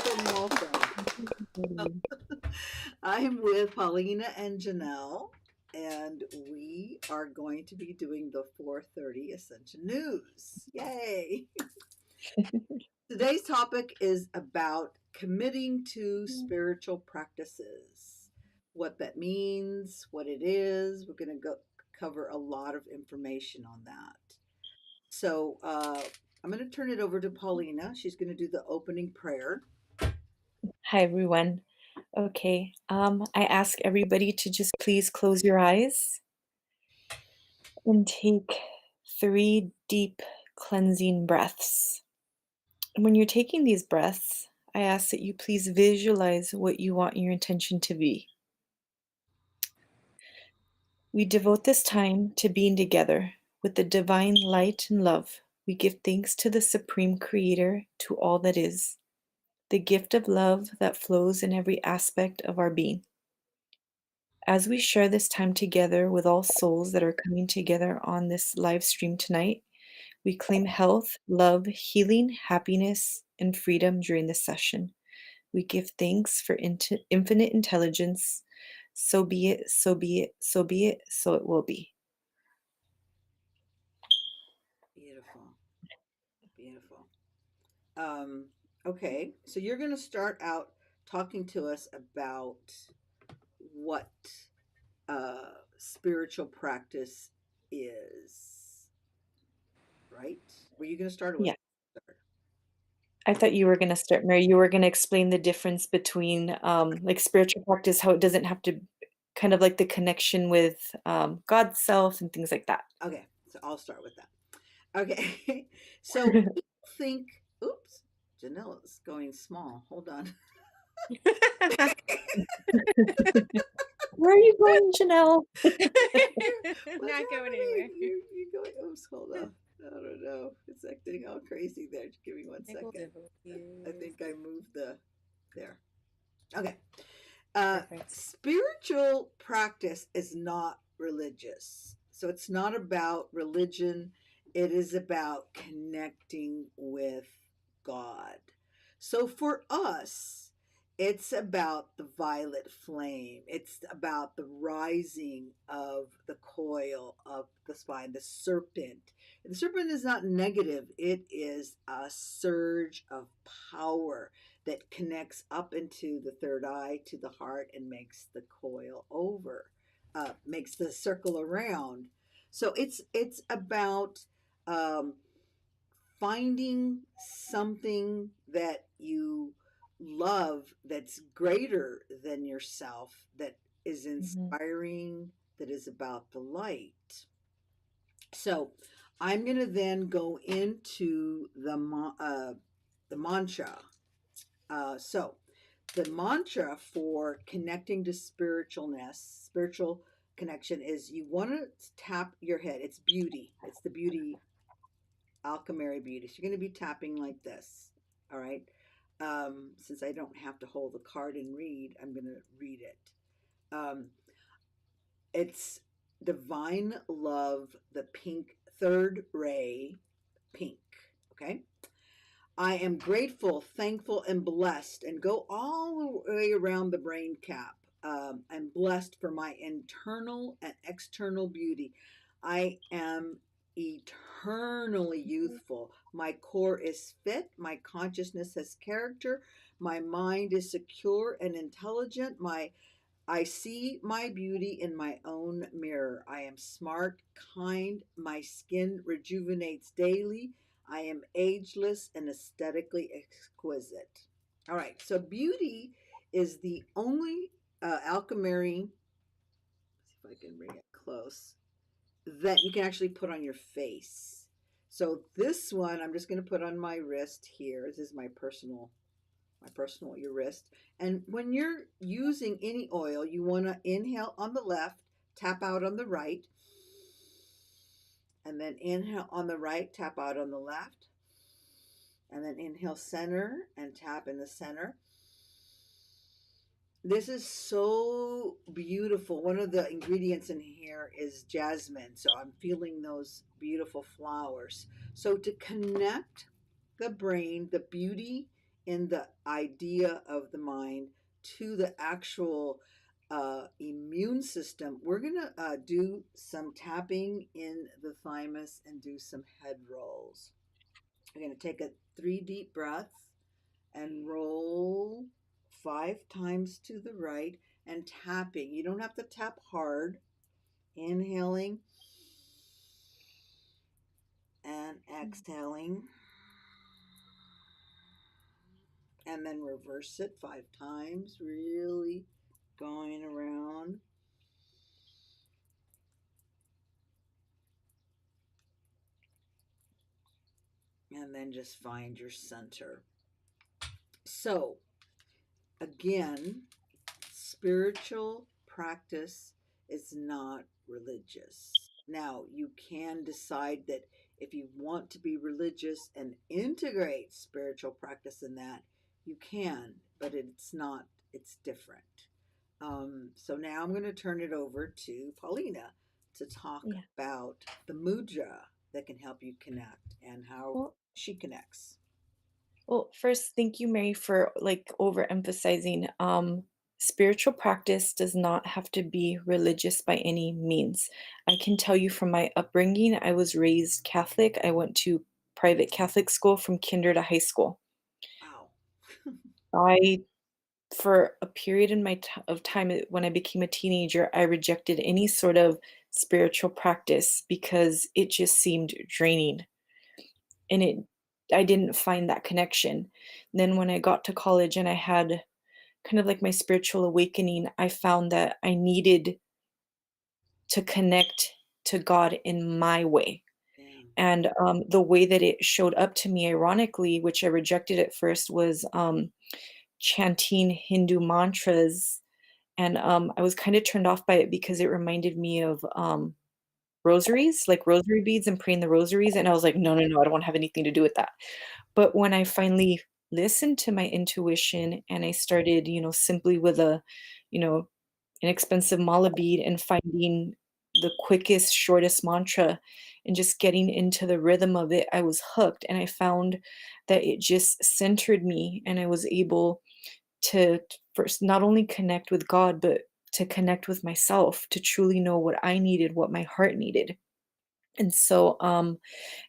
Welcome. I'm with Paulina and Janelle, and we are going to be doing the 4:30 Ascension News. Yay! Today's topic is about committing to spiritual practices. What that means, what it is. We're going to go cover a lot of information on that. So I'm going to turn it over to Paulina. She's going to do the opening prayer. Hi, everyone. Okay, I ask everybody to just please close your eyes and take 3 deep cleansing breaths. And when you're taking these breaths, I ask that you please visualize what you want your intention to be. We devote this time to being together with the divine light and love. We give thanks to the Supreme Creator, to all that is, the gift of love that flows in every aspect of our being. As we share this time together with all souls that are coming together on this live stream tonight, we claim health, love, healing, happiness, and freedom during this session. We give thanks for infinite intelligence. So be it, so be it, so be it, so it will be. Beautiful. Beautiful. Okay, so you're going to start out talking to us about what spiritual practice is, right? Were you going to start or was Yeah, I start? I thought you were going to start, Mary. You were going to explain the difference between like spiritual practice, how it doesn't have to kind of like the connection with God's self and things like that. Okay, so I'll start with that. Okay, so people think, oops, Janela's going small. Hold on. Where are you going, Janelle? What's Not going happening? anywhere. You going? Oops, hold on. I don't know. It's acting all crazy there. Just give me one Technical second. I difficulties. think I moved the there. Okay. Perfect. Spiritual practice is not religious. So it's not about religion. It is about connecting with God. So for us, it's about the violet flame. It's about the rising of the coil of the spine, the serpent. And the serpent is not negative, it is a surge of power that connects up into the third eye to the heart and makes the coil over, makes the circle around. So it's about um, finding something that you love that's greater than yourself, that is Mhm. inspiring, that is about the light. So I'm going to then go into the mantra. So the mantra for connecting to spiritual connection is you want to tap your head. It's beauty. It's the beauty, AlcheMary beauty. So you're going to be tapping like this. All right. Since I don't have to hold the card and read, I'm going to read it. Um, it's divine love, the pink third ray, pink. Okay. I am grateful, thankful, and blessed, and go all the way around the brain cap. I'm blessed for my internal and external beauty. I am eternally youthful. My core is fit. My consciousness has character. My mind is secure and intelligent. I see my beauty in my own mirror. I am smart, kind. My skin rejuvenates daily. I am ageless and aesthetically exquisite. All right, so beauty is the only AlcheMary, see if I can bring it close, that you can actually put on your face. So this one I'm just going to put on my wrist here. This is my personal your wrist. And when you're using any oil, you want to inhale on the left, tap out on the right, and then inhale on the right, tap out on the left, and then inhale center and tap in the center. This is so beautiful. One of the ingredients in here is jasmine, so I'm feeling those beautiful flowers. So to connect the brain, the beauty in the idea of the mind to the actual immune system, we're going to do some tapping in the thymus and do some head rolls. We're going to take a 3 deep breaths and roll 5 times to the right and tapping. You don't have to tap hard. Inhaling and exhaling. And then reverse it 5 times, really going around. And then just find your center. So, again, spiritual practice is not religious. Now, you can decide that if you want to be religious and integrate spiritual practice in that, you can, but it's not, it's different. So now I'm going to turn it over to Paulina to talk Yeah. about the mudra that can help you connect and how Well, she connects. well, first, thank you, Mary, for like overemphasizing. Spiritual practice does not have to be religious by any means. I can tell you from my upbringing, I was raised Catholic. I went to private Catholic school from kinder to high school. Wow. I For a period in my of time when I became a teenager, I rejected any sort of spiritual practice because it just seemed draining, and I didn't find that connection. Then when I got to college and I had kind of like my spiritual awakening, I found that I needed to connect to God in my way. Yeah. And the way that it showed up to me, ironically, which I rejected at first, was chanting Hindu mantras. And I was kind of turned off by it because it reminded me of rosaries, like rosary beads and praying the rosaries. And I was like, no, no, no, I don't want to have anything to do with that. But when I finally listened to my intuition and I started, simply with a, you know, inexpensive mala bead and finding the quickest, shortest mantra and just getting into the rhythm of it, I was hooked. And I found that it just centered me and I was able to first not only connect with God, but to connect with myself, to truly know what I needed, what my heart needed. And so, and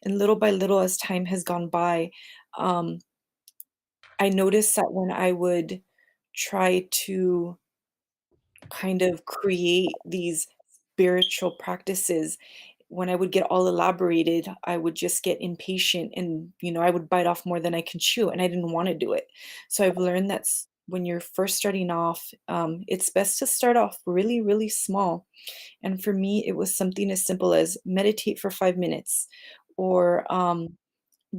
little by little, as time has gone by, um, I noticed that when I would try to kind of create these spiritual practices, when I would get all elaborated, I would just get impatient and, I would bite off more than I can chew, and I didn't want to do it. So I've learned that when you're first starting off, it's best to start off really, really small. And for me, it was something as simple as meditate for 5 minutes or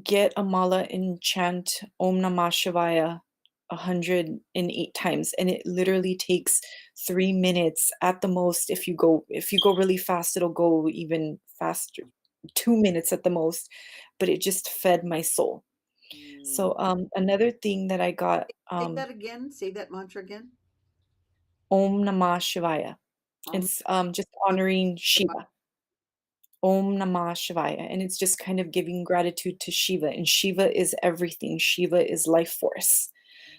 get a mala and chant Om Namah Shivaya 108 times, and it literally takes 3 minutes at the most. If you go really fast, it'll go even faster, 2 minutes at the most, but it just fed my soul. Mm. So, another thing that I got, Say that again. Say that mantra again. Om Namah Shivaya. Om It's, just honoring Shiva. Om Namah Shivaya, and it's just kind of giving gratitude to Shiva, and Shiva is everything. Shiva is life force.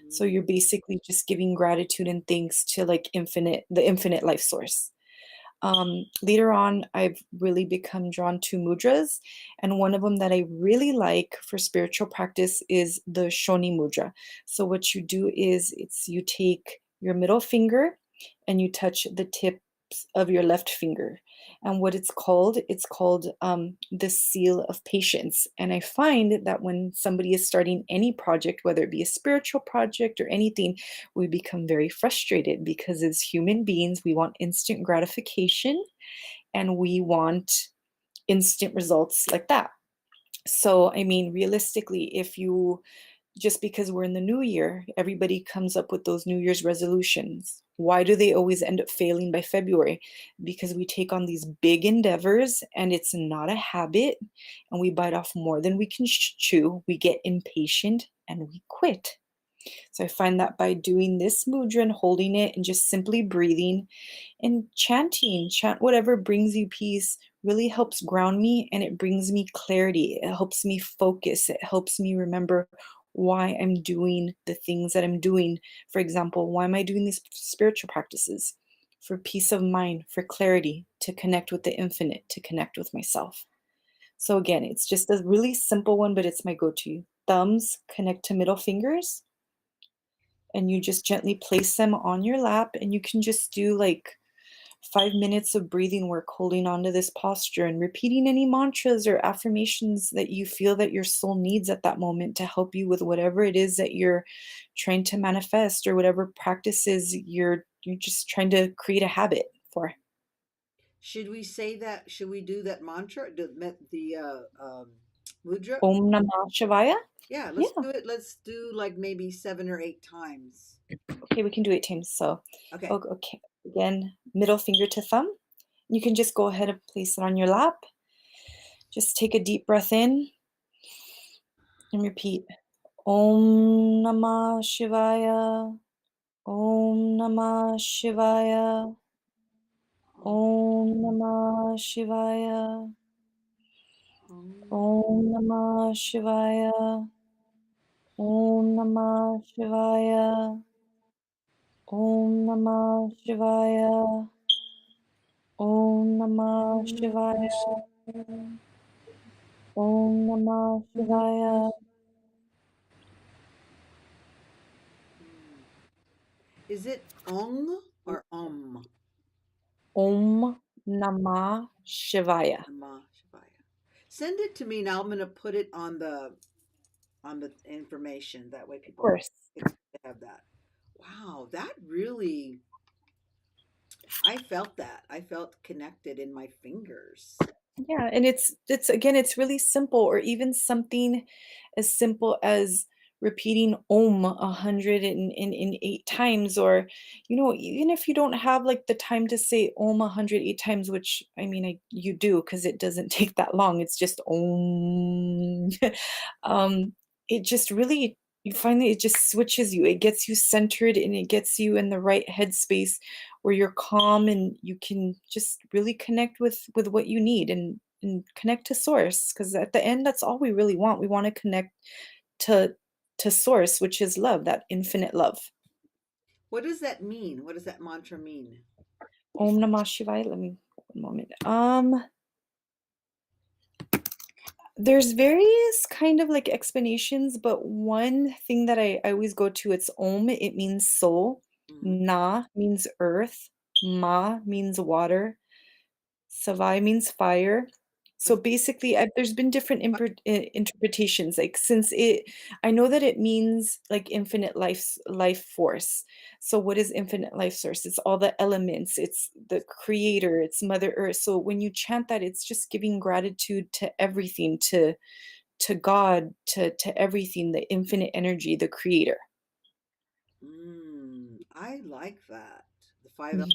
So you're basically just giving gratitude and thanks to like the infinite life source. Later on, I've really become drawn to mudras, and one of them that I really like for spiritual practice is the Shoni mudra. So what you do is you take your middle finger and you touch the tips of your left finger. And what it's called the seal of patience. And I find that when somebody is starting any project, whether it be a spiritual project or anything, we become very frustrated because as human beings, we want instant gratification and we want instant results like that. So, I mean, realistically, if you just because we're in the new year, everybody comes up with those New Year's resolutions. Why do they always end up failing by February? Because we take on these big endeavors and it's not a habit, and we bite off more than we can chew. We get impatient and we quit. So I find that by doing this mudra and holding it and just simply breathing and chant whatever brings you peace really helps ground me and it brings me clarity. It helps me focus. It helps me remember why I'm doing the things that I'm doing. For example, why am I doing these spiritual practices? For peace of mind, for clarity, to connect with the infinite, to connect with myself. So again, it's just a really simple one, but it's my go-to. Thumbs connect to middle fingers, and you just gently place them on your lap, and you can just do like 5 minutes of breathing work, holding on to this posture and repeating any mantras or affirmations that you feel that your soul needs at that moment to help you with whatever it is that you're trying to manifest, or whatever practices you're just trying to create a habit for. Should we say that? Should we do that mantra? Mudra? Om Namah Shivaya. Yeah, let's Yeah. do it. Let's do like maybe 7 or 8 times. Okay, we can do 8 times. So, Okay. okay. Again, middle finger to thumb. You can just go ahead and place it on your lap. Just take a deep breath in and repeat. Om Namah Shivaya. Om Namah Shivaya. Um, Om Namah Shivaya. um, Om Namah Shivaya. Om Namah Shivaya. Om Namah Shivaya. Om Namah Shivaya. Om Namah Shivaya. hmm. Is it ong or Om Namah Shivaya. Of Namah Shivaya. Send it to me now. I'm gonna put it on the information. That way people course. it's good to have that. Wow, that really I felt that. I felt connected in my fingers. Yeah, and it's again, it's really simple, or even something as simple as repeating Om 108 times, or even if you don't have like the time to say Om 108 times, which I mean, you do because it doesn't take that long. It's just Om. um, it just really, you find that it just switches you. It gets you centered, and it gets you in the right headspace where you're calm, and you can just really connect with what you need, and connect to source, because at the end that's all we really want. We want to connect to source, which is love, that infinite love. What does that mean? What does that mantra mean? Om Namah Shivaya. Let me, one moment. There's various kind of like explanations, but one thing that I always go to, it's Om, it means soul. Mhm. Na means earth. Ma means water. Savai means fire. So What's basically, there's been different what? interpretations. Like, I know that it means like infinite life force. So what is infinite life source? It's all the elements. It's the creator. It's Mother Earth. So when you chant that, it's just giving gratitude to everything, to God, to everything, the infinite energy, the creator. I like that. The Mhm.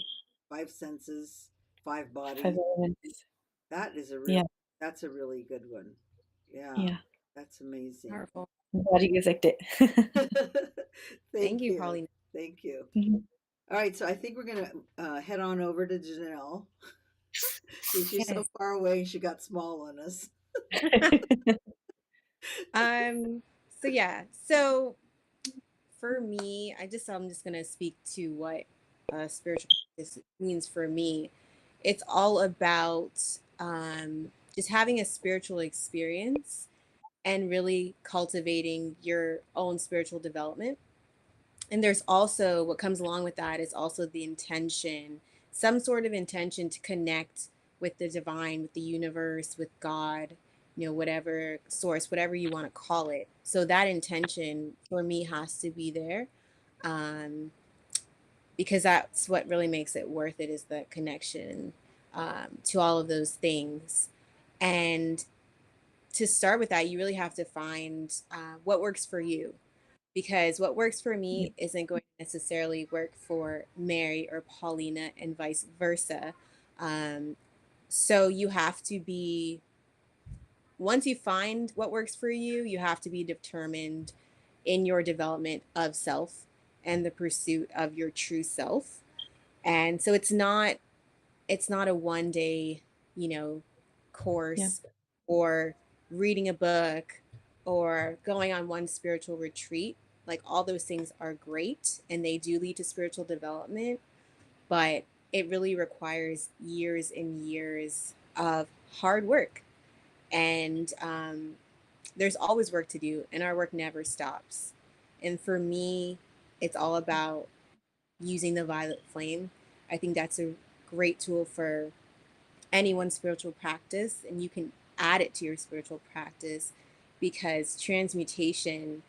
five senses, five Five bodies. elements. That is a Yeah, real that's a really good one. Yeah, yeah. that's amazing. Powerful. I'm glad you guys liked it. Thank Thank you, you. Pauline. Thank you. Mhm. All right, so I think we're gonna head on over to Janelle since she's so Yes. far away and she got small on us. Um, so yeah. So for me, I'm just gonna speak to what spiritual practice means for me. It's all about just having a spiritual experience and really cultivating your own spiritual development. And there's also what comes along with that is also the intention, some sort of intention to connect with the divine, with the universe, with God, whatever source, whatever you want to call it. So that intention for me has to be there, um, because that's what really makes it worth it, is the connection to all of those things. And to start with that, you really have to find what works for you, because what works for Yeah, me isn't going to necessarily work for Mary or Paulina, and vice versa. Um, so you have to be, once you find what works for you, you have to be determined in your development of self and the pursuit of your true self. And so it's not a one day, you know, yeah, course or reading a book or going on one spiritual retreat. Like all those things are great and they do lead to spiritual development, but it really requires years and years of hard work. And there's always work to do, and our work never stops. And for me, it's all about using the violet flame. I think that's a great tool for anyone's spiritual practice, and you can add it to your spiritual practice because transmutation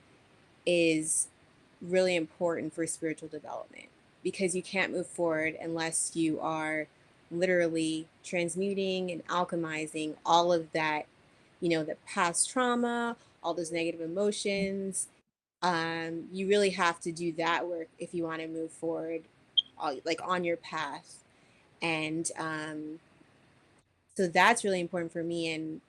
is really important for spiritual development, because you can't move forward unless you are literally transmuting and alchemizing all of that, the past trauma, all those negative emotions. You really have to do that work if you want to move forward, like on your path. And so that's really important for me. And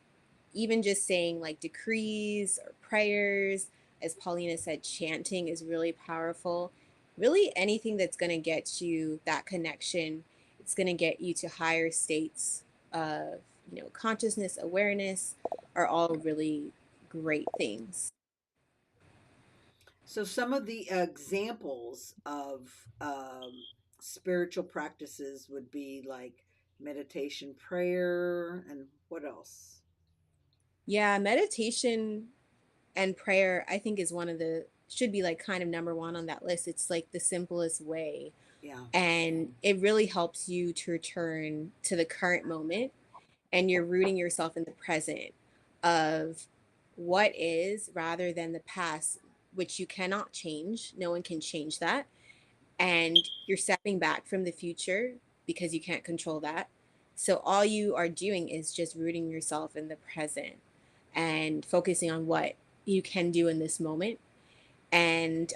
even just saying like decrees or prayers, as Paulina said, chanting is really powerful. Really, anything that's going to get you that connection, it's going to get you to higher states of, consciousness, awareness, are all really great things. So, some of the examples of spiritual practices would be like meditation, prayer, and what else? Yeah, meditation and prayer, I think, is one of the, should be like kind of number one on that list. It's like the simplest way. Yeah. And it really helps you to return to the current moment, and you're rooting yourself in the present of what is rather than the past, which you cannot change. No one can change that. And you're stepping back from the future because you can't control that. So all you are doing is just rooting yourself in the present and focusing on what you can do in this moment. And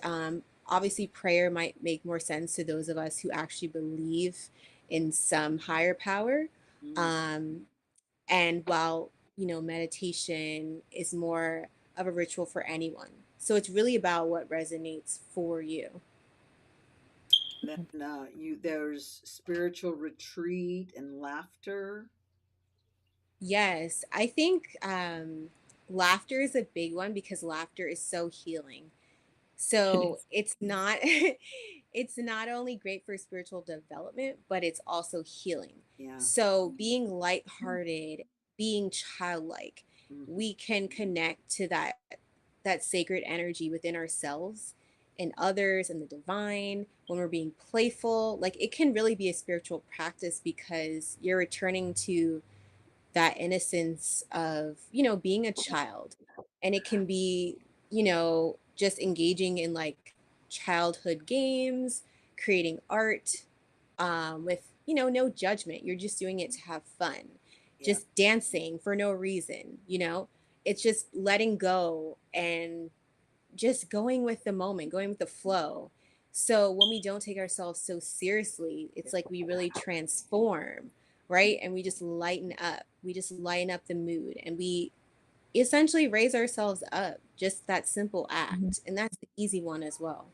obviously, prayer might make more sense to those of us who actually believe in some higher power. Mm. Um, and while, meditation is more of a ritual for anyone. So it's really about what resonates for you. Then there's spiritual retreat and laughter. Yes, I think laughter is a big one because laughter is so healing. It So is. it's not it's not only great for spiritual development, but it's also healing. Yeah. So being lighthearted, being childlike, Hmm. we can connect to that sacred energy within ourselves and others and the divine when we're being playful. Like it can really be a spiritual practice because you're returning to that innocence of, being a child. And it can be, just engaging in like childhood games, creating art, with, no judgment. You're just doing it to have fun, Yeah. just dancing for no reason, It's just letting go and just going with the moment, going with the flow. So when we don't take ourselves so seriously, it's like we really transform, right? And we just lighten up. We just lighten up the mood and we essentially raise ourselves up. Just that simple Mhm. act. And that's the easy one as well.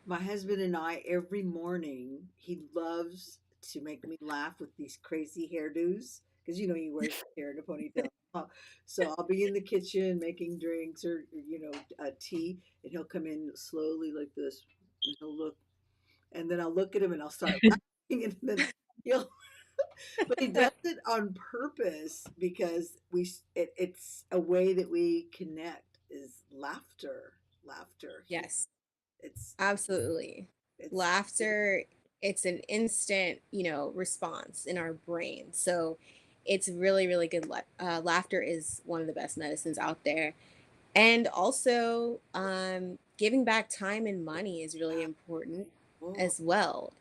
My husband and I, every morning, he loves to make me laugh with these crazy hairdos because he wears his hair in a ponytail. So I'll be in the kitchen making drinks or tea, and he'll come in slowly like this, and he'll look, and then I'll look at him and I'll start laughing, and then he'll. But he does it on purpose because it's a way that we connect is laughter, laughter. Yes, It's absolutely. it's Laughter, it's an instant, response in our brain. So it's really, really good. Laughter is one of the best medicines out there. And also, giving back time and money is really important oh as well.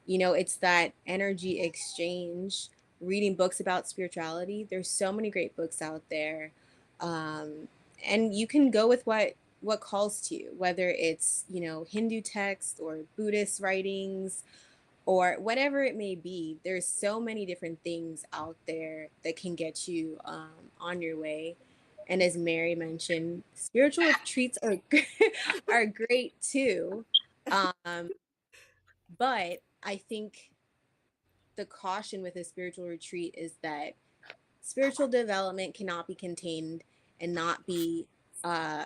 It's that energy exchange, reading books about spirituality. There's so many great books out there. Um, and you can go with what calls to you, whether it's, Hindu text or Buddhist writings or whatever it may be. There's so many different things out there that can get you on your way. And as Mary mentioned, spiritual retreats are are great too. Um, but I think the caution with a spiritual retreat is that spiritual development cannot be contained and not be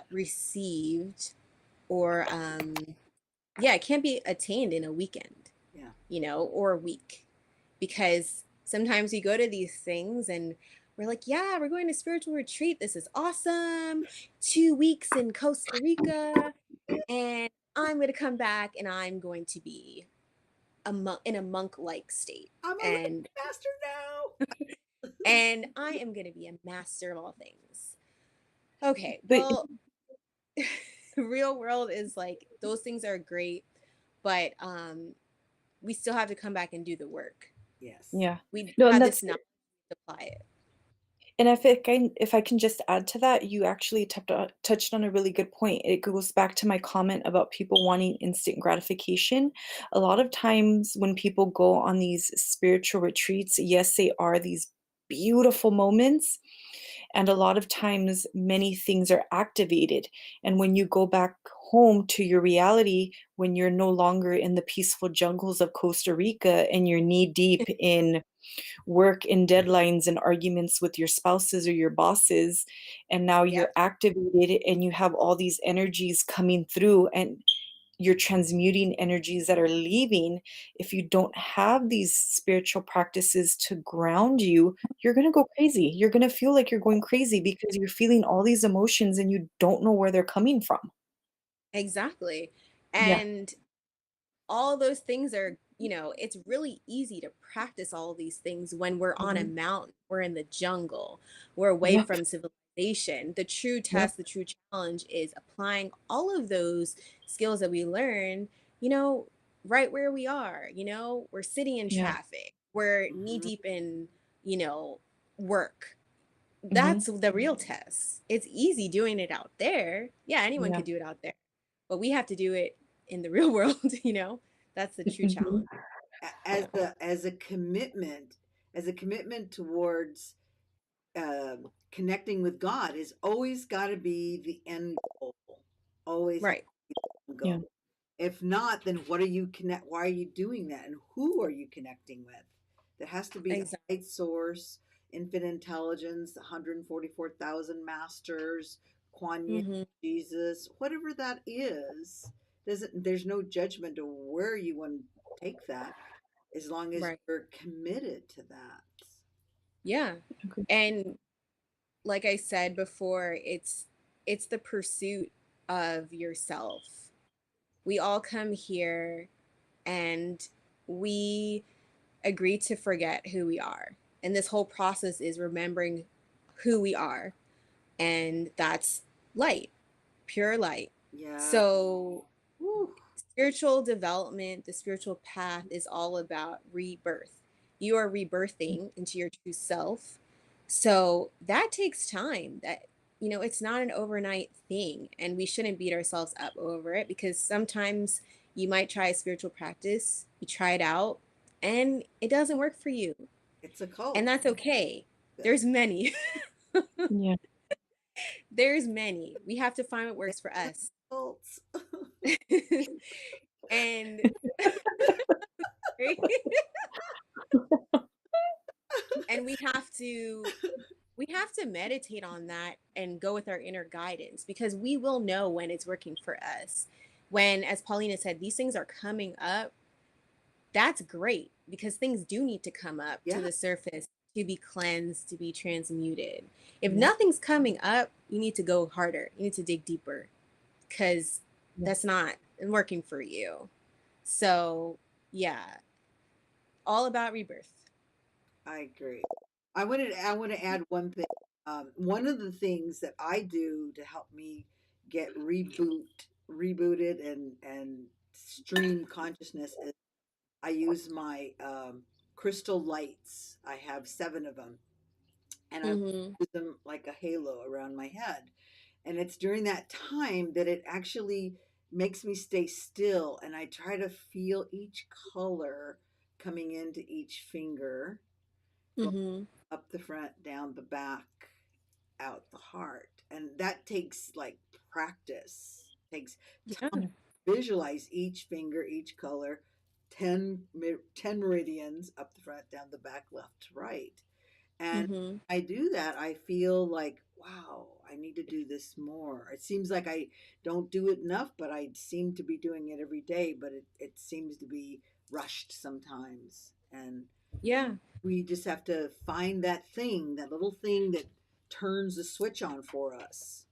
received or yeah, it can't be attained in a weekend, Yeah. or a week, because sometimes we go to these things and we're like, yeah, we're going to spiritual retreat, this is awesome, 2 weeks in Costa Rica, and I'm going to come back and I'm going to be a monk, in a monk like state, I'm a and Reiki master now. I am going to be a master of all things. Okay, But well, the real world is like, those things are great, but we still have to come back and do the work. Yes. yeah. We No, and have that's this knowledge to apply it. and if I can just add to that, you actually touched on a really good point. It goes back to my comment about people wanting instant gratification. A lot of times when people go on these spiritual retreats, yes, they are these beautiful moments, and a lot of times many things are activated. And when you go back home to your reality, when you're no longer in the peaceful jungles of Costa Rica and you're knee deep in work and deadlines and arguments with your spouses or your bosses, and now you're Yep, activated and you have all these energies coming through and you're transmuting energies that are leaving. If you don't have these spiritual practices to ground you, you're going to go crazy. You're going to feel like you're going crazy because you're feeling all these emotions and you don't know where they're coming from. exactly. Yeah. And all those things are, it's really easy to practice all of these things when we're on a Mhm. mountain, we're in the jungle, we're away Yep. from civilization. The true Yep. test, the true challenge is applying all of those skills that we learn, you know, right where we are. We're sitting in Yeah. traffic, we're knee Hmm. deep in, you know, work. Hmm. That's the real test. It's easy doing it out there. Yeah, anyone Yeah. could do it out there. But we have to do it in the real world, That's the true Mhm. challenge. As Yeah. a commitment towards connecting with God is always got to be the end goal. Always Right. the Yeah. goal. If not, then what are you connect? Why are you doing that, and who are you connecting with? There has to be a Exactly. light source, infinite intelligence, 144,000 masters, Kuan Yin, Hmm. Jesus, whatever that is. Doesn't There's no judgment of where you want to take that, as long as Right. you're committed to that. Yeah. Okay. And like I said before, it's the pursuit of yourself. We all come here and we agree to forget who we are. And this whole process is remembering who we are. And that's light, pure light. Yeah. So, Woo. spiritual development, the spiritual path is all about rebirth. You are rebirthing into your true self. So, that takes time. It's not an overnight thing. And we shouldn't beat ourselves up over it, because sometimes you might try a spiritual practice, you try it out, and it doesn't work for you. It's a And cult. that's okay. That's There's many. Yeah. There's many. We have to find what works for us. cults. And and we have to meditate on that and go with our inner guidance, because we will know when it's working for us. When, as Paulina said, these things are coming up, that's great, because things do need to come up to Yeah. the surface to be cleansed, to be transmuted. If Yeah. nothing's coming up, you need to go harder. You need to dig deeper, because Yeah. that's not working for you. So, yeah, all about rebirth. I agree. I want to add one thing. One of the things that I do to help me get rebooted and stream consciousness is I use my crystal lights. I have 7 of them, and I Mm-hmm. use them like a halo around my head. And it's during that time that it actually makes me stay still, and I try to feel each color coming into each finger, Mm-hmm. up the front, down the back, out the heart. And that takes like practice. Takes Yeah. time to visualize each finger, each color, 10 meridians, up the front, down the back, left to right. And Mm-hmm. I do that, I feel like, wow, I need to do this more. It seems like I don't do it enough, but I seem to be doing it every day, but it seems to be rushed sometimes. And Yeah. we just have to find that thing, that little thing that turns the switch on for us.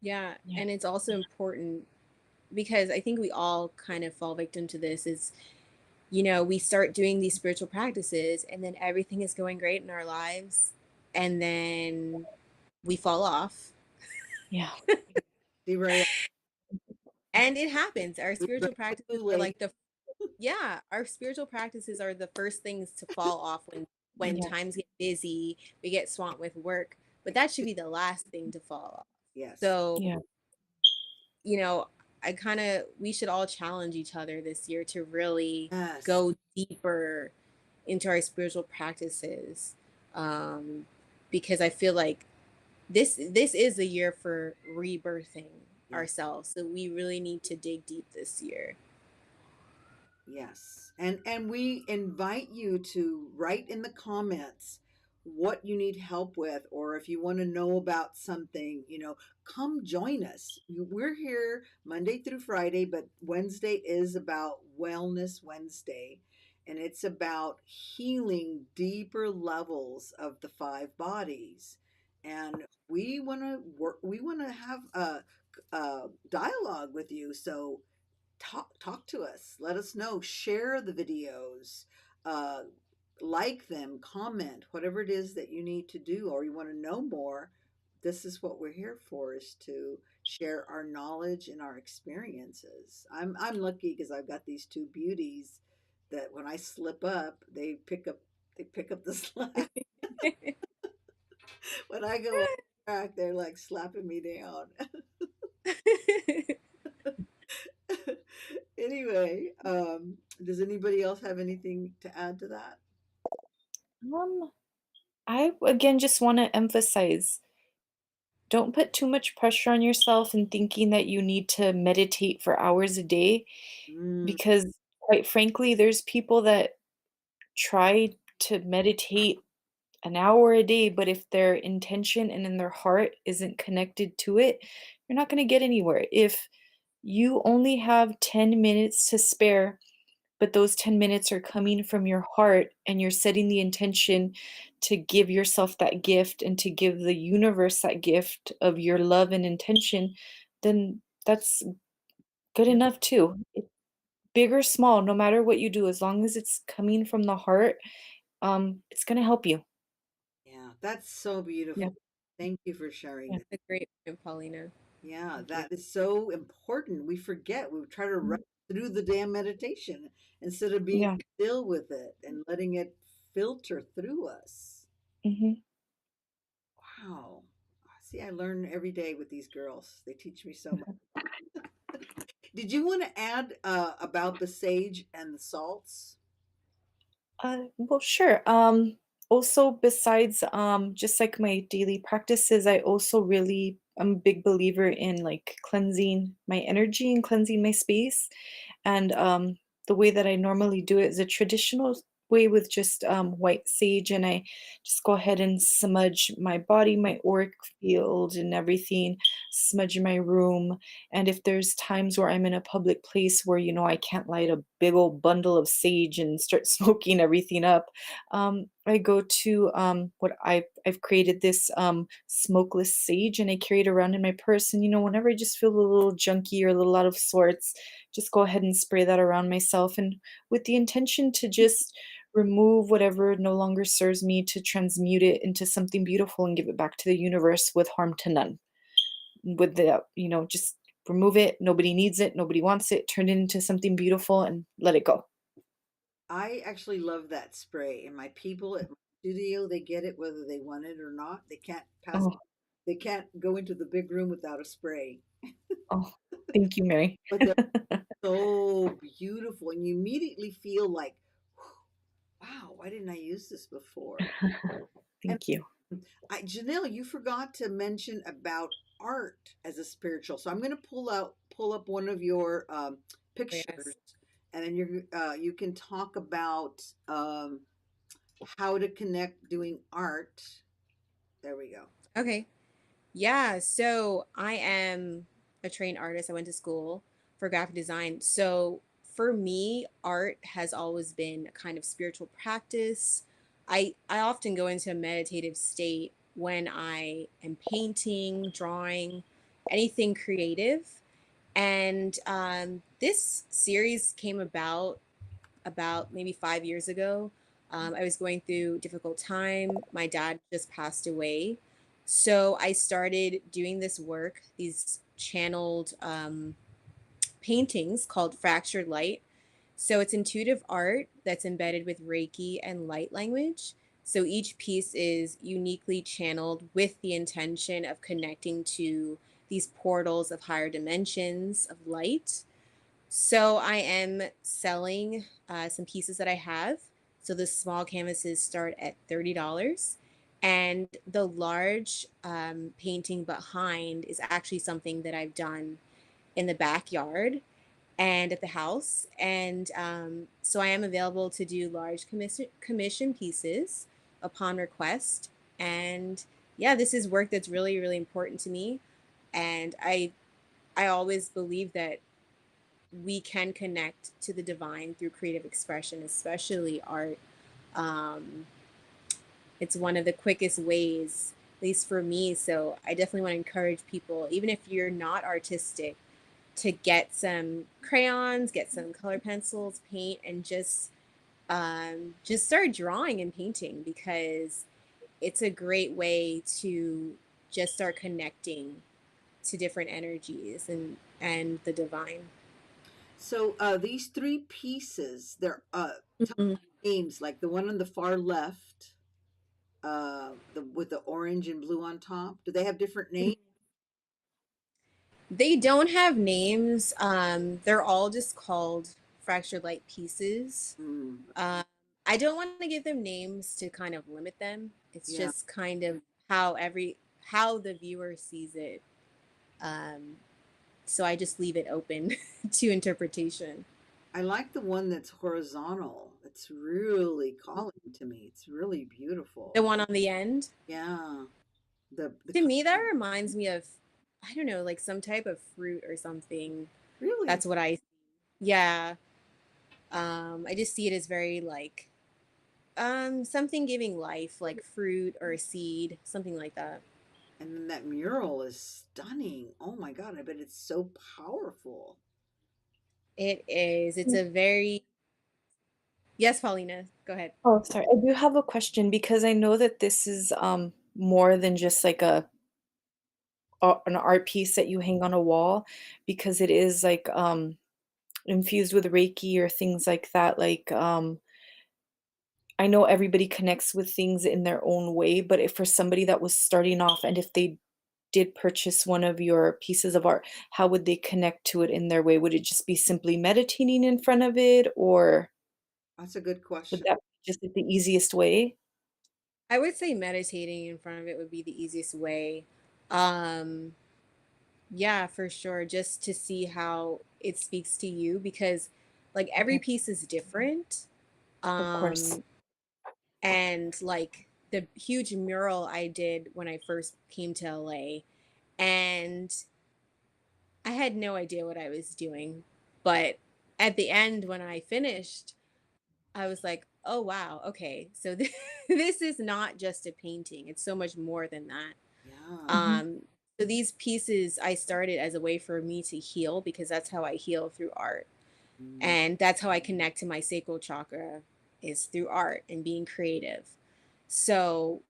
Yeah. Yeah. And it's also important because I think we all kind of fall victim to this is, we start doing these spiritual practices and then everything is going great in our lives. And then we fall off. Yeah. Derail. And it happens. Our spiritual Too practices are late. like our spiritual practices are the first things to fall off when Yeah. times get busy, we get swamped with work, but that should be the last thing to fall off. Yes. So, Yeah. you know, we should all challenge each other this year to really Yes. go deeper into our spiritual practices. Um, because I feel like this is a year for rebirthing Yes. ourselves. So we really need to dig deep this year. Yes. And we invite you to write in the comments what you need help with, or if you want to know about something, come join us. We're here Monday through Friday, but Wednesday is about Wellness Wednesday, and it's about healing deeper levels of the five bodies. And we want to have a dialogue with you. So talk to us, let us know, share the videos, uh, like them, comment, whatever it is that you need to do, or you want to know more. This is what we're here for, is to share our knowledge and our experiences. I'm lucky because I've got these two beauties that when I slip up, they pick up the slack. When I go off track, they're like slapping me down. Anyway, does anybody else have anything to add to that? Um, I again just want to emphasize, don't put too much pressure on yourself in thinking that you need to meditate for hours a day Mm, because quite frankly, there's people that try to meditate an hour a day, but if their intention and in their heart isn't connected to it, you're not going to get anywhere. If you only have 10 minutes to spare, but those 10 minutes are coming from your heart and you're setting the intention to give yourself that gift and to give the universe that gift of your love and intention, then that's good yeah, enough too. Big or small, no matter what you do, as long as it's coming from the heart, it's gonna help you. yeah, that's so Yeah, beautiful. Thank you for sharing yeah. that. A great point, Paulina. Yeah, Thank you. that is so important. We forget. We try to rush Mhm. through the damn meditation instead of being Yeah. still with it and letting it filter through us. Mhm. Wow. See, I learn every day with these girls. They teach me so much. Did you want to add about the sage and the salts? Well, sure. Also, besides just like my daily practices, I also really I'm a big believer in like cleansing my energy and cleansing my space. And the way that I normally do it is a traditional way with just white sage, and I just go ahead and smudge my body, my auric field, and everything. Smudge my room, and if there's times where I'm in a public place where, I can't light a big old bundle of sage and start smoking everything up, I go to what I've created this smokeless sage, and I carry it around in my purse. And whenever I just feel a little junky or a little out of sorts, just go ahead and spray that around myself, and with the intention to just remove whatever no longer serves me, to transmute it into something beautiful and give it back to the universe with harm to none. With the, just remove it. Nobody needs it. Nobody wants it. Turn it into something beautiful and let it go. I actually love that spray, and my people at my studio, they get it whether they want it or not. They can't pass. Oh, They can't go into the big room without a spray. oh, thank you, Mary. But they're so beautiful, and you immediately feel like, wow, why didn't I use this before? And Thank you. Janelle, you forgot to mention about art as a spiritual. So I'm going to pull up one of your Oh, yes. pictures, and then you can talk about how to connect doing art. There we go. Okay. Yeah, so I am a trained artist. I went to school for graphic design. So for me, art has always been a kind of spiritual practice. I often go into a meditative state when I am painting, drawing, anything creative. And this series came about maybe 5 years ago. I was going through a difficult time. My dad just passed away. So I started doing this work, these channeled paintings called Fractured Light. So it's intuitive art that's embedded with Reiki and light language. So each piece is uniquely channeled with the intention of connecting to these portals of higher dimensions of light. So I am selling some pieces that I have. So the small canvases start at $30. And the large painting behind is actually something that I've done in the backyard and at the house. And so I am available to do large commission pieces upon request. And yeah, this is work that's really, really important to me. And I always believe that we can connect to the divine through creative expression, especially art. Um, it's one of the quickest ways, at least for me. So I definitely want to encourage people, even if you're not artistic, to get some crayons, get some color pencils, paint, and just start drawing and painting because it's a great way to just start connecting to different energies and the divine. So these three pieces, they're tell Mhm. me names, like the one on the far left, the with the orange and blue on top. Do they have different names? They don't have names. They're all just called fractured light pieces. Mm, Um, I don't want to give them names to kind of limit them. It's yeah, just kind of how the viewer sees it. Um, so I just leave it open to interpretation. I like the one that's horizontal. It's really calling to me. It's really The beautiful. one on the end, Yeah, the to me, that reminds me of, I don't know, like some type of fruit or something. really, That's what I, yeah. I just see it as very like something giving life, like fruit or a seed, something like that. and then that mural is stunning. Oh my God, I bet it's so powerful. It is. It's a very, yes, Paulina, go ahead. Oh, sorry. I do have a question because I know that this is more than just like an art piece that you hang on a wall because it is like infused with Reiki or things like that. Like I know everybody connects with things in their own way, but if for somebody that was starting off and if they did purchase one of your pieces of art, how would they connect to it in their way? Would it just be simply meditating in front of it, or That's a good would question. that be just like the easiest way? I would say meditating in front of it would be the easiest way. Um, yeah, for sure. Just to see how it speaks to you because like every Okay, piece is different. of course. Um, and like the huge mural I did when I first came to LA, and I had no idea what I was doing. But at the end, when I finished, I was like, oh, wow, okay. So this is not just a painting, it's so much more than that. Yeah. Mhm. Um, so these pieces I started as a way for me to heal because that's how I heal through art. Mm, And that's how I connect to my sacral chakra is through art and being creative. So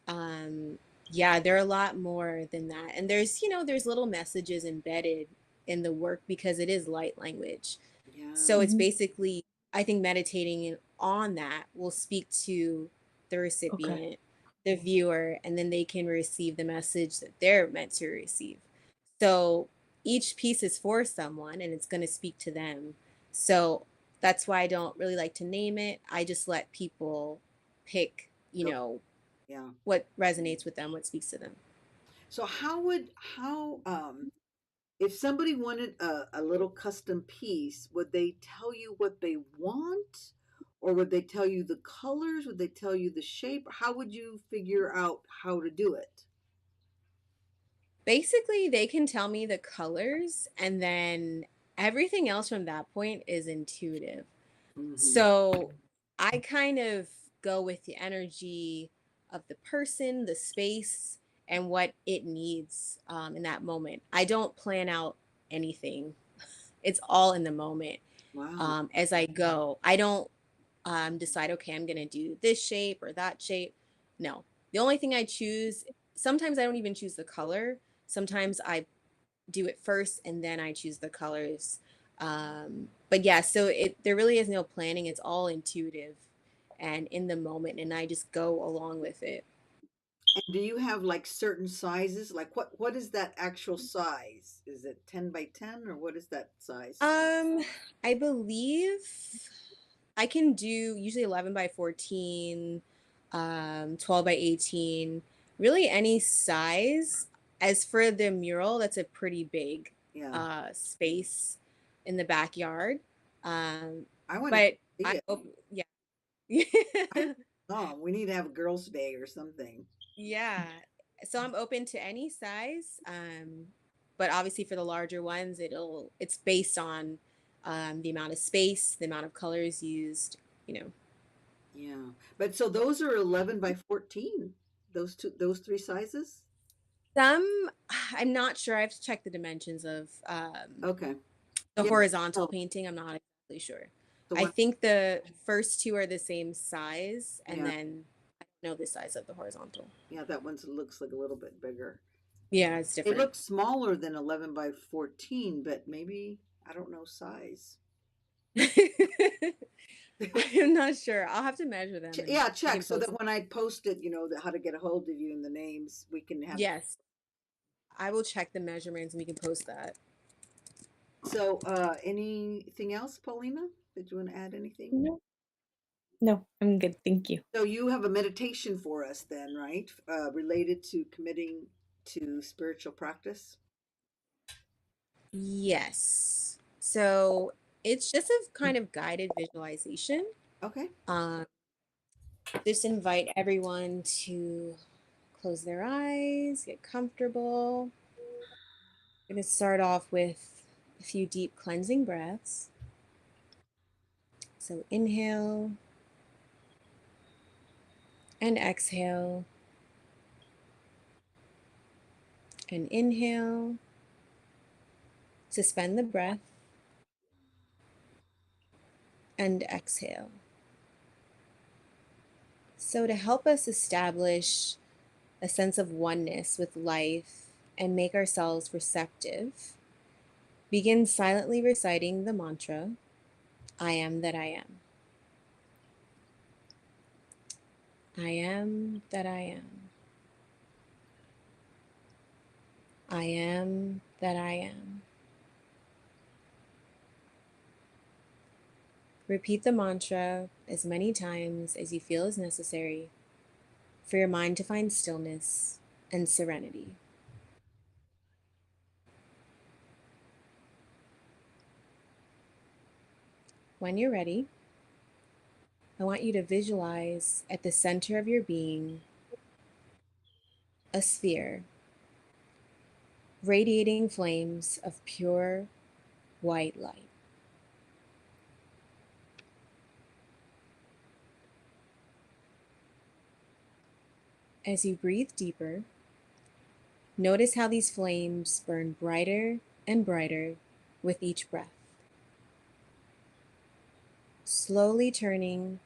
um yeah, there are a lot more than that. And there's little messages embedded in the work because it is light language. yeah. So it's Mhm. basically, I think meditating on that will speak to the Okay. recipient, the viewer, and then they can receive the message that they're meant to receive. So each piece is for someone and it's going to speak to them. So that's why I don't really like to name it. I just let people pick, Go. Yeah. what resonates with them, what speaks to them. So how if somebody wanted a little custom piece, would they tell you what they want? Or would they tell you the colors? Would they tell you the shape? How would you figure out how to do it? Basically, they can tell me the colors, and then everything else from that point is intuitive. Mm-hmm. So I kind of go with the energy of the person, the space, and what it needs in that moment. I don't plan out anything. It's all in the moment Wow. as I go. I don't decide, okay, I'm going to do this shape or that shape. No. The only thing I choose, sometimes I don't even choose the color. Sometimes I do it first and then I choose the colors. But yeah, so there really is no planning. It's all intuitive and in the moment, and I just go along with it. And do you have like certain sizes? Like what is that actual size? Is it 10 by 10 or what is that size? Um, I believe I can do usually 11 by 14, 12 by 18, really any size. As for the mural, that's a pretty big Yeah. space in the backyard. Um, I want to but see I it. hope, yeah. I Oh, we need to have a girls' day or something. Yeah. So I'm open to any size. But obviously for the larger ones, it's based on the amount of space, the amount of colors used, you know. Yeah. But so those are 11 by 14. Those three sizes? Some, I'm not sure. I have to check the dimensions of Okay. the Yeah. horizontal So, painting. I'm not exactly sure. so I when think the first two are the same size, and yeah, then I don't know the size of the horizontal. yeah, that one looks like a little bit bigger. Yeah, it's They different. look smaller than 11 by 14, but maybe I don't know size. I'm not sure. I'll have to measure them and Yeah, we check can so post. that when I post it, how to get a hold of you and the names, we can have. Yes, I will check the measurements and we can post that. So, anything else, Paulina? Did you want to add anything? No, no, I'm good. Thank you. So you have a meditation for us then, right? Related to committing to spiritual practice? Yes. So it's just a kind of guided visualization. Okay. Um, just invite everyone to close their eyes, get comfortable. I'm going to start off with a few deep cleansing breaths. So inhale and exhale, and inhale, suspend the breath, and exhale. So, to help us establish a sense of oneness with life and make ourselves receptive, begin silently reciting the mantra, I am that I am. I am that I am. I am that I am. Repeat the mantra as many times as you feel is necessary for your mind to find stillness and serenity. When you're ready, I want you to visualize at the center of your being a sphere, radiating flames of pure white light. As you breathe deeper, notice how these flames burn brighter and brighter with each breath, slowly turning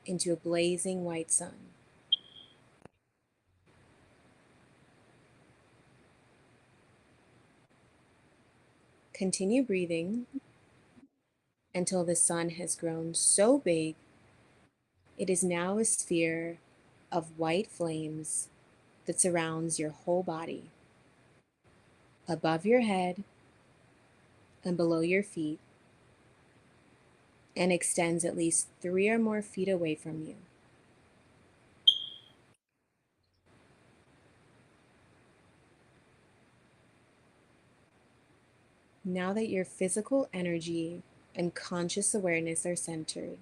into a blazing white sun. Continue breathing until the sun has grown so big it is now a sphere of white flames that surrounds your whole body, above your head and below your feet, and extends at least 3 or more feet away from you. Now that your physical energy and conscious awareness are centered,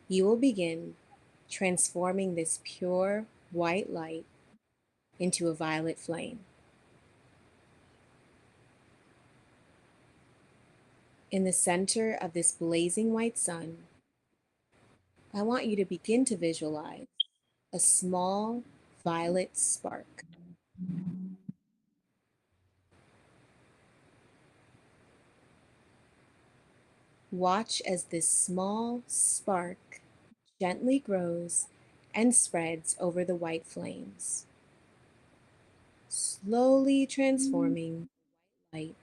you will begin transforming this pure white light into a violet flame. In the center of this blazing white sun, I want you to begin to visualize a small violet spark. Watch as this small spark gently grows and spreads over the white flames, slowly transforming light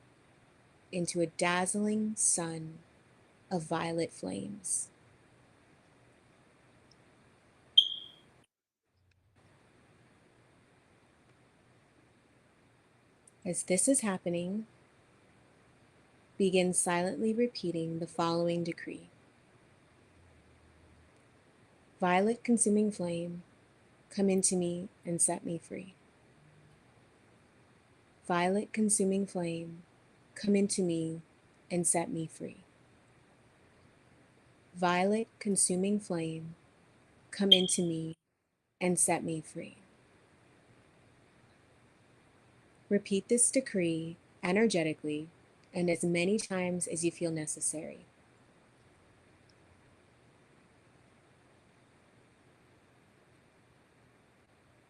into a dazzling sun of violet flames. As this is happening, begin silently repeating the following decree. Violet consuming flame, come into me and set me free. Violet consuming flame, come into me and set me free. Violet consuming flame, come into me and set me free. Repeat this decree energetically and as many times as you feel necessary.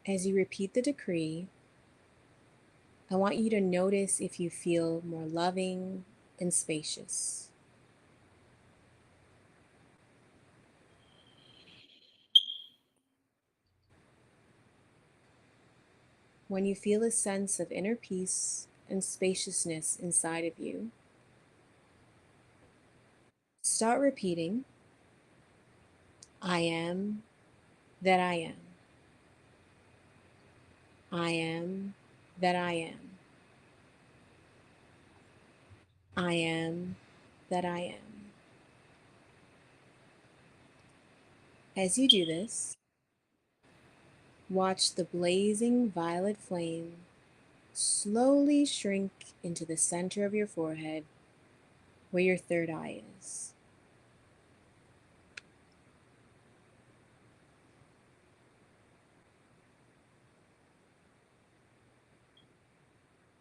As you repeat the decree, I want you to notice if you feel more loving and spacious. When you feel a sense of inner peace and spaciousness inside of you, start repeating, I am that I am. I am that I am. I am that I am. As you do this, watch the blazing violet flame slowly shrink into the center of your forehead where your third eye is.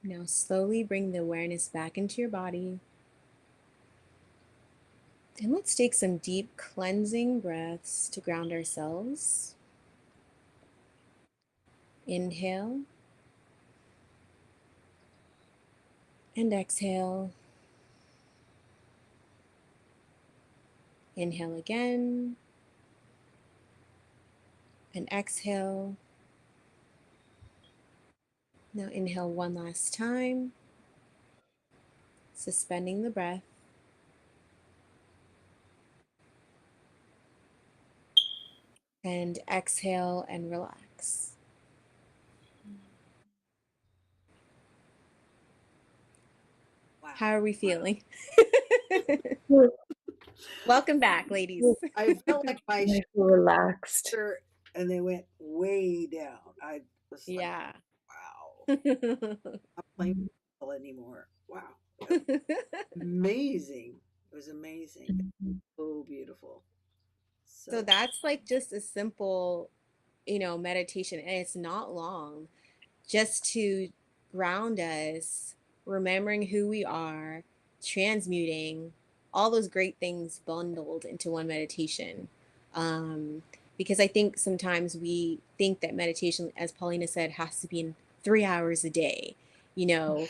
Now slowly bring the awareness back into your body. And let's take some deep cleansing breaths to ground ourselves. Inhale and exhale. Inhale again and exhale. Now inhale one last time, suspending the breath. And exhale and relax. Wow. How are we feeling? Welcome back, ladies. I felt like my I feel relaxed. shirt and they went way down. I was like, Yeah. wow, I'm not playing football anymore. Wow. Amazing. It was amazing. So beautiful. So So that's like just a simple, meditation, and it's not long, just to ground us, remembering who we are, transmuting all those great things bundled into one meditation. Um, because I think sometimes we think that meditation, as Paulina said, has to be in 3 hours a day. You know,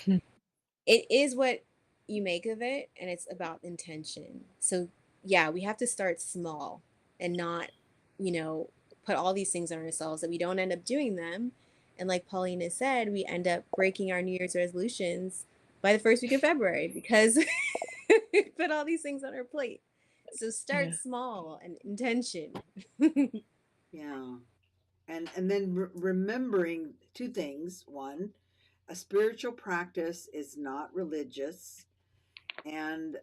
it is what you make of it, and it's about intention. So yeah, we have to start small and not, you know, put all these things on ourselves that we don't end up doing them. And like Paulina said, we end up breaking our New Year's resolutions by the first week of February because we put all these things on our plate. So start Yeah. small and intention. yeah, and then remembering two things. One, a spiritual practice is not religious, and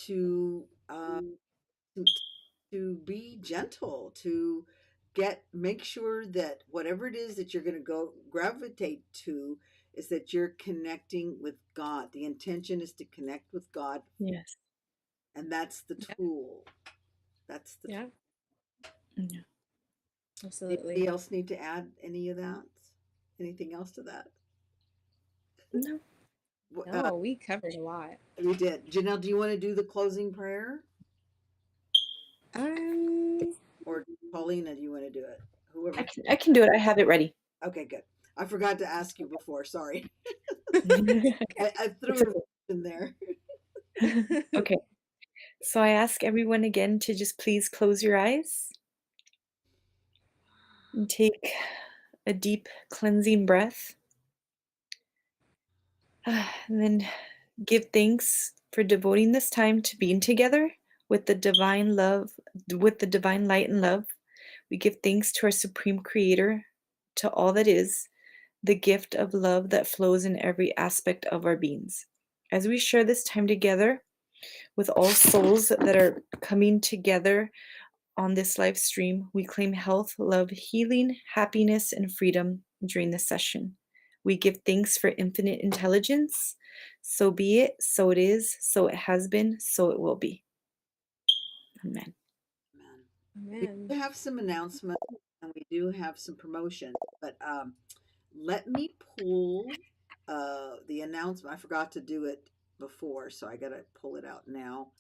to to to be gentle, to make sure that whatever it is that you're going to go gravitate to is that you're connecting with God. The intention is to connect with God, Yes. and that's the Yeah, tool. That's the yeah, tool. Yeah. absolutely. Anybody else need to add any of that? Anything else to that? No. No, we covered a lot. We did. Janelle, do you want to do the closing prayer? Um, Or Paulina, do you want to do it? Whoever. I can do it. I have it ready. Okay, good. I forgot to ask you before. Sorry. It's I threw it in there. okay. So I ask everyone again to just please close your eyes and take a deep cleansing breath. And then give thanks for devoting this time to being together with the divine love, with the divine light and love. We give thanks to our Supreme Creator, to all that is, the gift of love that flows in every aspect of our beings. As we share this time together with all souls that are coming together on this live stream, we claim health, love, healing, happiness, and freedom during this session. We give thanks for infinite intelligence. So be it, so it is, so it has been, so it will be. Amen. We do have some announcements and we do have some promotion, but let me pull the announcement. I forgot to do it before, so I got to pull it out now.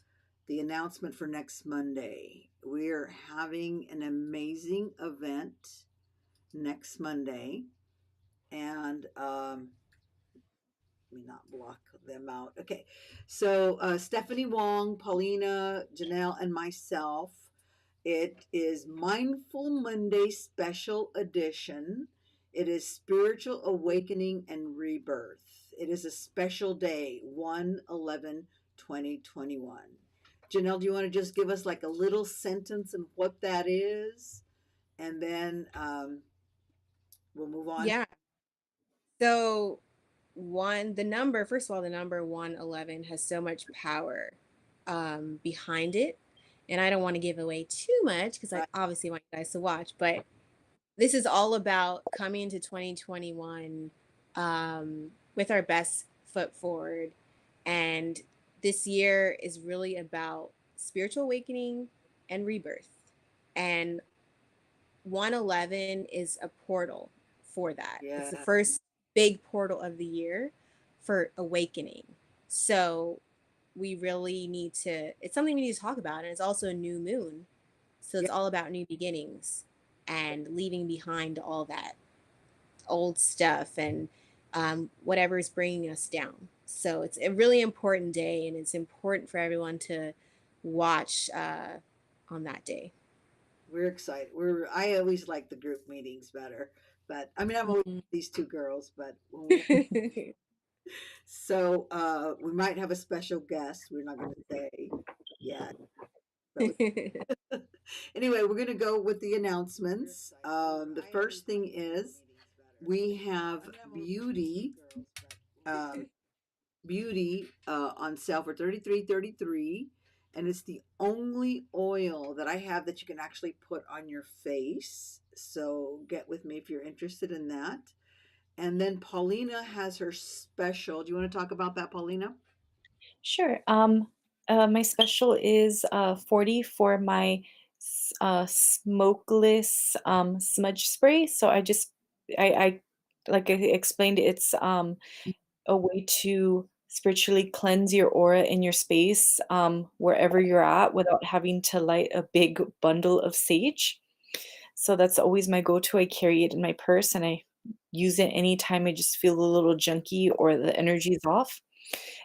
The announcement for next Monday. We're having an amazing event next Monday, and let me not block them out. Okay, so Stephanie Wong, Paulina, Janelle, and myself. It is Mindful Monday Special Edition. It is Spiritual Awakening and Rebirth. It is a special day, 1/11/2021. Janelle, do you want to just give us like a little sentence of what that is? And then we'll move on. Yeah. So the number, first of all, the number 111 has so much power behind it. And I don't want to give away too much because I obviously want you guys to watch, but this is all about coming into 2021 with our best foot forward. And this year is really about spiritual awakening and rebirth. And 111 is a portal for that. Yeah. It's the first big portal of the year for awakening. So we really need to, it's something we need to talk about. And it's also a new moon. So it's all about new beginnings and leaving behind all that old stuff and whatever is bringing us down. So it's a really important day, and it's important for everyone to watch on that day. We're excited. I always like the group meetings better, but I mean, I'm always these two girls, but so we might have a special guest. We're not going to say yet. Anyway, we're going to go with the announcements. The first thing is we have beauty on sale for $33.33, and it's the only oil that I have that you can actually put on your face. So get with me if you're interested in that. And then Paulina has her special. Do you want to talk about that, Paulina? Sure. My special is 40 for my smokeless smudge spray. So I like I explained, it's a way to spiritually cleanse your aura in your space, wherever you're at, without having to light a big bundle of sage. So that's always my go-to. I carry it in my purse and I use it anytime I just feel a little junky or the energy is off.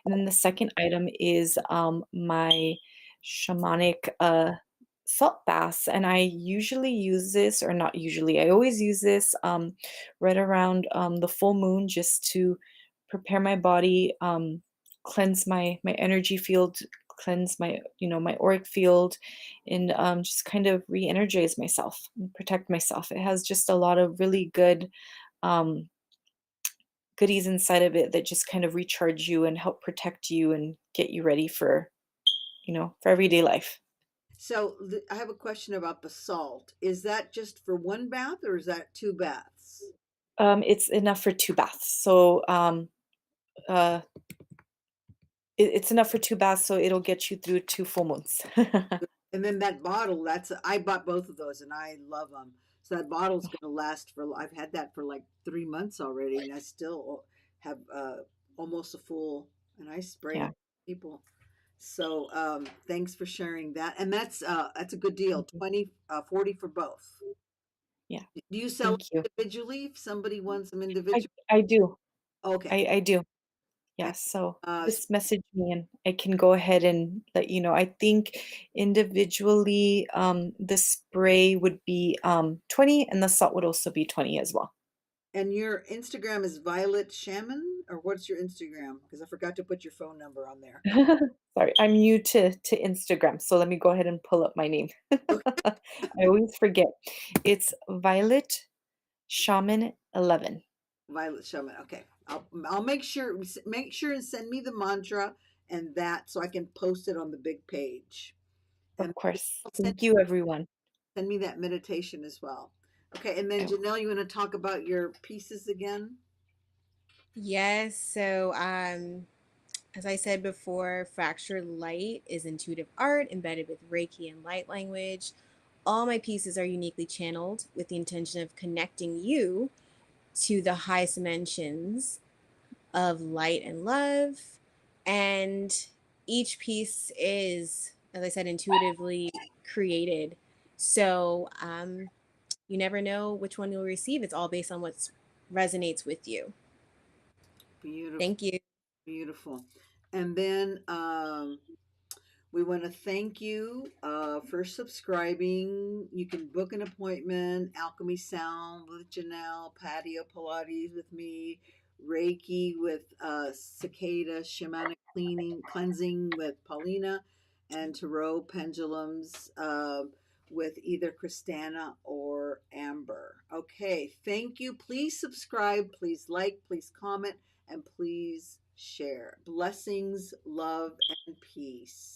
And then the second item is my shamanic salt baths. And I usually use this, or not usually, I always use this right around the full moon, just to prepare my body, cleanse my energy field, cleanse my my auric field, and just kind of re-energize myself and protect myself. It has just a lot of really good um, goodies inside of it that just kind of recharge you and help protect you and get you ready for for everyday life. So I have a question about the salt. Is that just for one bath or is that two baths? It's enough for 2 baths. So uh, it's enough for 2 baths, so it'll get you through 2 full moons. And then that bottle, I bought both of those and I love them. So that bottle's going to last I've had that for like 3 months already, and I still have almost a full, and I Yeah. spray people. So thanks for sharing that. And that's a good deal. Mhm. 20, 40 for both. Yeah. Do you sell Thank you. individually if somebody wants them I individual? I do. Okay. I do. And, Yes. So uh, just message me and I can go ahead and let you know. I think individually, the spray would be 20 and the salt would also be 20 as well. and your Instagram is Violet Shaman, or what's your Instagram? Because I forgot to put your phone number on there. Sorry, I'm new to Instagram, so let me go ahead and pull up my name. Okay, I always forget. It's Violet Shaman 11. Violet Shaman. Okay, I'll make sure and send me the mantra and that so I can post it on the big page. And Of course. send Thank you, everyone. send me that meditation as well. Okay, and then I will. Janelle, you want to talk about your pieces again? Yes. So, as I said before, Fractured Light is intuitive art embedded with Reiki and light language. All my pieces are uniquely channeled with the intention of connecting you to the highest dimensions of light and love. And each piece is, as I said, intuitively created. So you never know which one you'll receive. It's all based on what resonates with you. Beautiful, Thank you. beautiful. And then we want to thank you for subscribing. You can book an appointment, Alchemy Sound with Janelle, Patio Pilates with me, Reiki with Cicada, Shamanic Cleansing with Paulina, and Tarot Pendulums with either Christana or Amber. Okay, thank you. Please subscribe, please like, please comment, and please share. Blessings, love, and peace.